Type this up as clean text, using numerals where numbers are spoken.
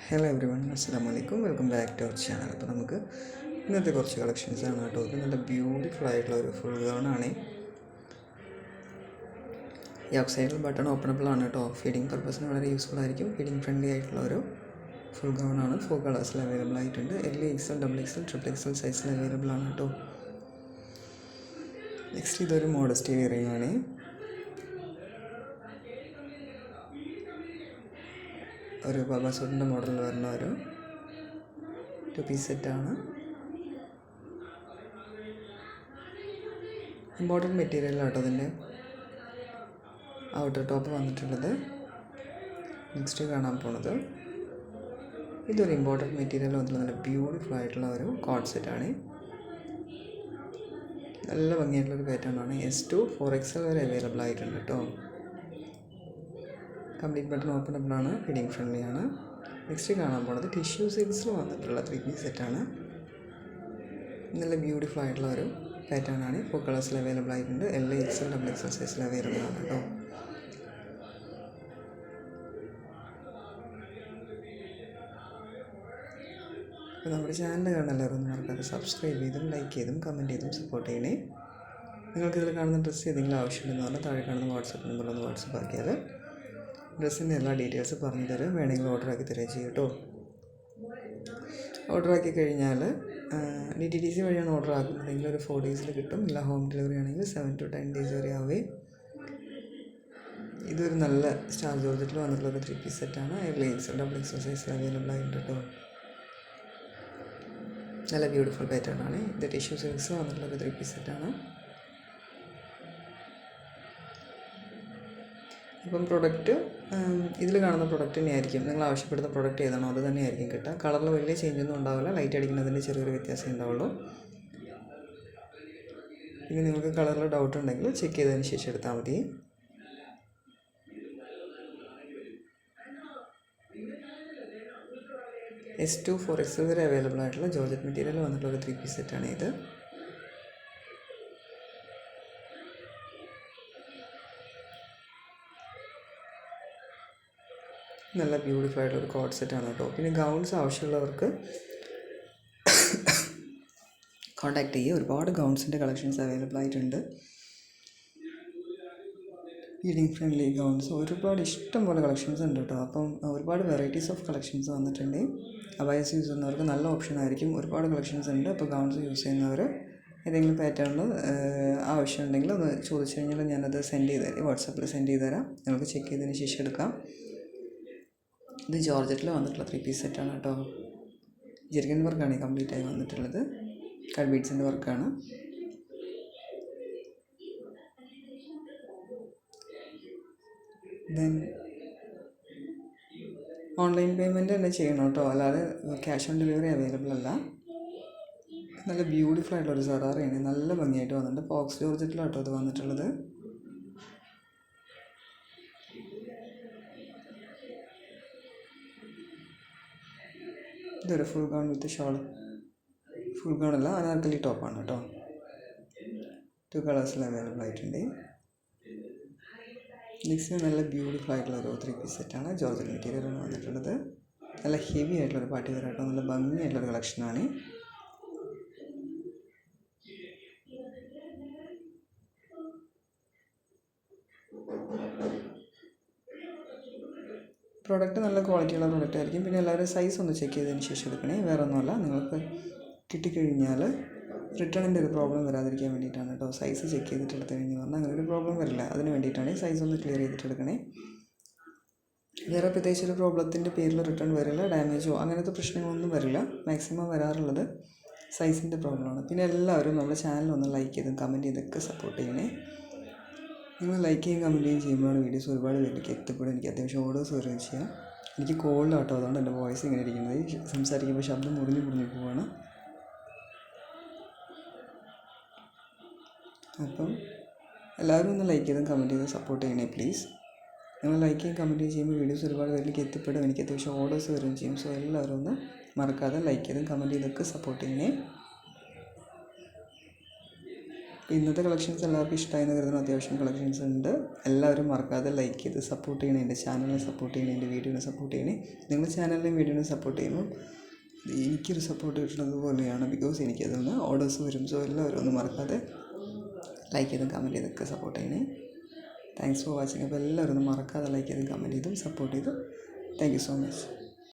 Hello every one, അസ്സലാമു അലൈക്കും. Welcome back to our channel. അപ്പോൾ നമുക്ക് ഇന്നത്തെ കുറച്ച് കളക്ഷൻസ് ആണ് കേട്ടോ. ഇത് നല്ല ബ്യൂട്ടിഫുൾ ആയിട്ടുള്ള ഒരു ഫുൾ ഗൗൺ ആണ്. ഈ ഔട്ട് സൈഡിൽ ബട്ടൺ ഓപ്പണബിൾ ആണ് കേട്ടോ. ഫീഡിങ് പർപ്പസിന് വളരെ യൂസ്ഫുൾ ആയിരിക്കും. ഫീഡിങ് ഫ്രണ്ട്ലി ആയിട്ടുള്ള ഒരു ഫുൾ ഗൗൺ ആണ്. 4 കളേഴ്സിൽ അവൈലബിൾ ആയിട്ടുണ്ട്. XL, XXL, XXL സൈസിൽ അവൈലബിൾ ആണ് കേട്ടോ. നെക്സ്റ്റ് ഇതൊരു മോഡസ്റ്റി വെയറിംഗ് ആണ്. ഒരു ബാബ സൂട്ടിൻ്റെ മോഡലിൽ വരുന്ന ഒരു 2 പീസ് സെറ്റാണ്. ഇമ്പോർട്ടൻറ്റ് മെറ്റീരിയലാട്ടോ അതിൻ്റെ ഔട്ടർ ടോപ്പ് വന്നിട്ടുള്ളത്. നെക്സ്റ്റ് കാണാൻ പോണത് ഇതൊരു ഇമ്പോർട്ടൻറ്റ് മെറ്റീരിയൽ വന്നിട്ടുള്ള നല്ല ബ്യൂട്ടിഫുൾ ആയിട്ടുള്ള ഒരു കോട്ട് സെറ്റാണ്. നല്ല ഭംഗിയായിട്ടുള്ളൊരു പാറ്റേൺ ആണ്. S2 4XL വരെ അവൈലബിൾ ആയിട്ടുണ്ട് കേട്ടോ. കംപ്ലീറ്റ് ബട്ടൺ ഓപ്പണബിൾ ആണ്. ഫീഡിങ് ഫ്രണ്ട്ലി ആണ്. നെക്സ്റ്റ് കാണാൻ പോകുന്നത് ടിഷ്യൂ സിൽക്സിൽ വന്നിട്ടുള്ള 3 പീസ് സെറ്റാണ്. നല്ല ബ്യൂട്ടിഫുൾ ആയിട്ടുള്ള ഒരു പാറ്റേൺ ആണ്. 4 കളേഴ്സിൽ അവൈലബിൾ ആയിട്ടുണ്ട്. XL, XXL സൈസിൽ അവൈലബിൾ ആണ് കേട്ടോ. അപ്പോൾ നമ്മുടെ ചാനൽ കാണാൻ എല്ലാവരും മറക്കാതെ സബ്സ്ക്രൈബ് ചെയ്തും ലൈക്ക് ചെയ്തും കമൻറ്റ് ചെയ്തും സപ്പോർട്ട് ചെയ്യണേ. നിങ്ങൾക്കിതിൽ കാണുന്ന ഡ്രസ്സ് ഏതെങ്കിലും ആവശ്യമുണ്ടെന്ന് പറഞ്ഞാൽ താഴെ കാണുന്ന വാട്സപ്പ് നമ്പറിലൊന്ന് വാട്സപ്പ് ആക്കിയാൽ ഡ്രസ്സിൻ്റെ എല്ലാ ഡീറ്റെയിൽസ് പറഞ്ഞു തരാം. വേണമെങ്കിൽ ഓർഡർ ആക്കി തരുകയും ചെയ്യും കേട്ടോ. ഓർഡർ ആക്കി കഴിഞ്ഞാൽ DTDC വഴിയാണ് ഓർഡർ ആക്കുന്നതെങ്കിൽ ഒരു 4 ഡേയ്സിൽ കിട്ടും. ഇല്ല ഹോം ഡെലിവറി ആണെങ്കിൽ 7 to 10 days വരെ ആവേ. ഇതൊരു നല്ല സ്റ്റാർ ജോർജറ്റിൽ വന്നിട്ടുള്ള ഒരു 3 പീസ് സെറ്റാണ്. XL, XXL സൈസിൽ അവൈലബിൾ ആയിട്ടുണ്ട് കേട്ടോ. നല്ല ബ്യൂട്ടിഫുൾ പാറ്റേൺ ആണ്. ഇത് ടിഷ്യൂ സിൽക്സ് വന്നിട്ടുള്ള ഒരു 3 പീസ് സെറ്റാണ്. അപ്പം പ്രൊഡക്റ്റ് ഇതിൽ കാണുന്ന പ്രൊഡക്റ്റ് തന്നെയായിരിക്കും. നിങ്ങൾ ആവശ്യപ്പെടുന്ന പ്രൊഡക്റ്റ് ഏതാണോ അത് തന്നെയായിരിക്കും കിട്ടുക. കളറിൽ വലിയ ചേഞ്ചൊന്നും ഉണ്ടാവില്ല. ലൈറ്റ് അടിക്കുന്നതിൻ്റെ ചെറിയൊരു വ്യത്യാസം ഉണ്ടാവുള്ളൂ. ഇനി നിങ്ങൾക്ക് കളറിൽ ഡൗട്ട് ഉണ്ടെങ്കിൽ ചെക്ക് ചെയ്തതിന് ശേഷം എടുത്താൽ മതി. S2 4XL വരെ അവൈലബിൾ ആയിട്ടുള്ള ജോർജറ്റ് മെറ്റീരിയൽ വന്നിട്ടുള്ള ഒരു 3 പീസ് സെറ്റാണ് ഇത്. നല്ല ബ്യൂട്ടിഫുൾ ആയിട്ടുള്ളൊരു കോട്ട് സെറ്റാണ് കേട്ടോ. പിന്നെ ഗൗൺസ് ആവശ്യമുള്ളവർക്ക് കോൺടാക്റ്റ് ചെയ്യുക. ഒരുപാട് ഗൗൺസിൻ്റെ കളക്ഷൻസ് അവൈലബിൾ ആയിട്ടുണ്ട്. ഫീഡിങ് ഫ്രണ്ട്ലി ഗൗൺസ് ഒരുപാട് ഇഷ്ടം പോലെ കളക്ഷൻസ് ഉണ്ട് കേട്ടോ. അപ്പം ഒരുപാട് വെറൈറ്റീസ് ഓഫ് കളക്ഷൻസ് വന്നിട്ടുണ്ട്. അബായസ് യൂസ് ചെയ്യുന്നവർക്ക് നല്ല ഓപ്ഷൻ ആയിരിക്കും. ഒരുപാട് കളക്ഷൻസ് ഉണ്ട്. അപ്പോൾ ഗൗൺസ് യൂസ് ചെയ്യുന്നവർ ഏതെങ്കിലും പാറ്റേണിൽ ആവശ്യമുണ്ടെങ്കിൽ ഒന്ന് ചോദിച്ചു കഴിഞ്ഞാൽ ഞാനത് സെൻഡ് ചെയ്ത് തരാം. വാട്സാപ്പിൽ സെൻഡ് ചെയ്ത് തരാം. നിങ്ങൾക്ക് ചെക്ക് ചെയ്തതിന് ശേഷം എടുക്കാം. ഇത് ജോർജറ്റിൽ വന്നിട്ടുള്ള 3 പീസ് സെറ്റാണ് കേട്ടോ. ജെർഗൻ വർക്കാണ് കംപ്ലീറ്റ് ആയി വന്നിട്ടുള്ളത്. കട്ട് ബീഡ്സിൻ്റെ വർക്കാണ്. ദെൻ ഓൺലൈൻ പേയ്മെൻറ്റ് തന്നെ ചെയ്യണം കേട്ടോ. അല്ലാതെ ക്യാഷ് ഓൺ ഡെലിവറി അവൈലബിൾ അല്ല. നല്ല ബ്യൂട്ടിഫുൾ ആയിട്ടുള്ളൊരു സറാറയാണ്. നല്ല ഭംഗിയായിട്ട് വന്നിട്ടുണ്ട്. ഫോക്സ് ജോർജറ്റിലാട്ടോ അത് വന്നിട്ടുള്ളത്. ഇതൊരു ഫുൾ ഗൗൺ വിത്ത് ഷോൾ. ഫുൾ ഗൗൺ അല്ല, അനാർക്കലി ടോപ്പാണ് കേട്ടോ. 2 കളേഴ്സിൽ അവൈലബിൾ ആയിട്ടുണ്ട്. നെക്സ്റ്റ് നല്ല ബ്യൂട്ടിഫുൾ ആയിട്ടുള്ള ഒരു 3 പീസ് സെറ്റാണ്. ജോർജറ്റ് മെറ്റീരിയലാണ് വന്നിട്ടുള്ളത്. നല്ല ഹെവി ആയിട്ടുള്ളൊരു പാർട്ടി വെയർ ആയിട്ടോ. നല്ല ഭംഗിയായിട്ടുള്ളൊരു കളക്ഷനാണ്. പ്രോഡക്റ്റ് നല്ല ക്വാളിറ്റിയുള്ള പ്രോഡക്റ്റ് ആയിരിക്കും. പിന്നെ എല്ലാവരും സൈസ് ഒന്ന് ചെക്ക് ചെയ്തതിന് ശേഷം എടുക്കണേ. വേറെ ഒന്നുമല്ല, നിങ്ങൾക്ക് കിട്ടിക്കഴിഞ്ഞാൽ റിട്ടേണിൻ്റെ ഒരു പ്രോബ്ലം വരാതിരിക്കാൻ വേണ്ടിയിട്ടാണ് കേട്ടോ. സൈസ് ചെക്ക് ചെയ്തിട്ട് എടുത്തു കഴിഞ്ഞ് പറഞ്ഞാൽ അങ്ങനെ ഒരു പ്രോബ്ലം വരില്ല. അതിന് വേണ്ടിയിട്ടാണ് സൈസ് ഒന്ന് ക്ലിയർ ചെയ്തിട്ട് എടുക്കണേ. വേറെ പ്രത്യേകിച്ച് ഒരു പ്രോബ്ലത്തിൻ്റെ പേരിൽ റിട്ടേൺ വരില്ല. ഡാമേജോ അങ്ങനത്തെ പ്രശ്നങ്ങളൊന്നും വരില്ല. മാക്സിമം വരാറുള്ളത് സൈസിൻ്റെ പ്രോബ്ലമാണ്. പിന്നെ എല്ലാവരും നമ്മുടെ ചാനലൊന്ന് ലൈക്ക് ചെയ്തും കമൻറ്റ് ചെയ്തൊക്കെ സപ്പോർട്ട് ചെയ്യണേ. നിങ്ങൾ ലൈക്ക് ചെയ്യും കമൻറ്റ് ചെയ്യും ചെയ്യുമ്പോഴാണ് വീഡിയോസ് ഒരുപാട് പേരിലേക്ക് എത്തിപ്പെടും. എനിക്ക് അത്യാവശ്യം ഓർഡേഴ്സ് വരികയും ചെയ്യാം. എനിക്ക് കോൾഡ് ആട്ടോ, അതുകൊണ്ട് എൻ്റെ വോയിസ് ഇങ്ങനെ ഇരിക്കുന്നത്. സംസാരിക്കുമ്പോൾ ശബ്ദം മുറിഞ്ഞു പോവുകയാണ്. അപ്പം എല്ലാവരും ഒന്ന് ലൈക്ക് ചെയ്തും കമൻറ്റ് ചെയ്തും സപ്പോർട്ട് ചെയ്യണേ പ്ലീസ്. നിങ്ങൾ ലൈക്ക് ചെയ്യും കമൻറ്റ് ചെയ്യുമ്പോൾ വീഡിയോസ് ഒരുപാട് പേരിലേക്ക് എത്തിപ്പെടും. എനിക്ക് അത്യാവശ്യം ഓർഡേഴ്സ് വരികയും ചെയ്യും. സോ എല്ലാവരും ഒന്ന് മറക്കാതെ ലൈക്ക് ചെയ്തും കമൻറ്റ് ചെയ്തൊക്കെ സപ്പോർട്ട് ചെയ്യണേ. ഇന്നത്തെ കളക്ഷൻസ് എല്ലാവർക്കും ഇഷ്ടമായെന്ന് കരുതുന്നു. അത്യാവശ്യം കളക്ഷൻസ് ഉണ്ട്. എല്ലാവരും മറക്കാതെ ലൈക്ക് ചെയ്ത് സപ്പോർട്ട് ചെയ്യണേ, എൻ്റെ ചാനലിനെ സപ്പോർട്ട് ചെയ്യണേ, എൻ്റെ വീഡിയോനെ സപ്പോർട്ട് ചെയ്യണേ. നിങ്ങൾ ചാനലിനെയും വീഡിയോനെ സപ്പോർട്ട് ചെയ്യുമ്പോൾ എനിക്കൊരു സപ്പോർട്ട് കിട്ടുന്നത് പോലെയാണ്. ബിക്കോസ് എനിക്കതിൽ നിന്ന് ഓർഡേഴ്സ് വരും. സോ എല്ലാവരും ഒന്ന് മറക്കാതെ ലൈക്ക് ചെയ്തും കമൻറ്റ് ചെയ്തൊക്കെ സപ്പോർട്ട് ചെയ്യണേ. Thanks for watching. അപ്പോൾ എല്ലാവരും ഒന്ന് മറക്കാതെ ലൈക്ക് ചെയ്തും കമൻറ്റ് ചെയ്തും സപ്പോർട്ട് ചെയ്തു. Thank you so much.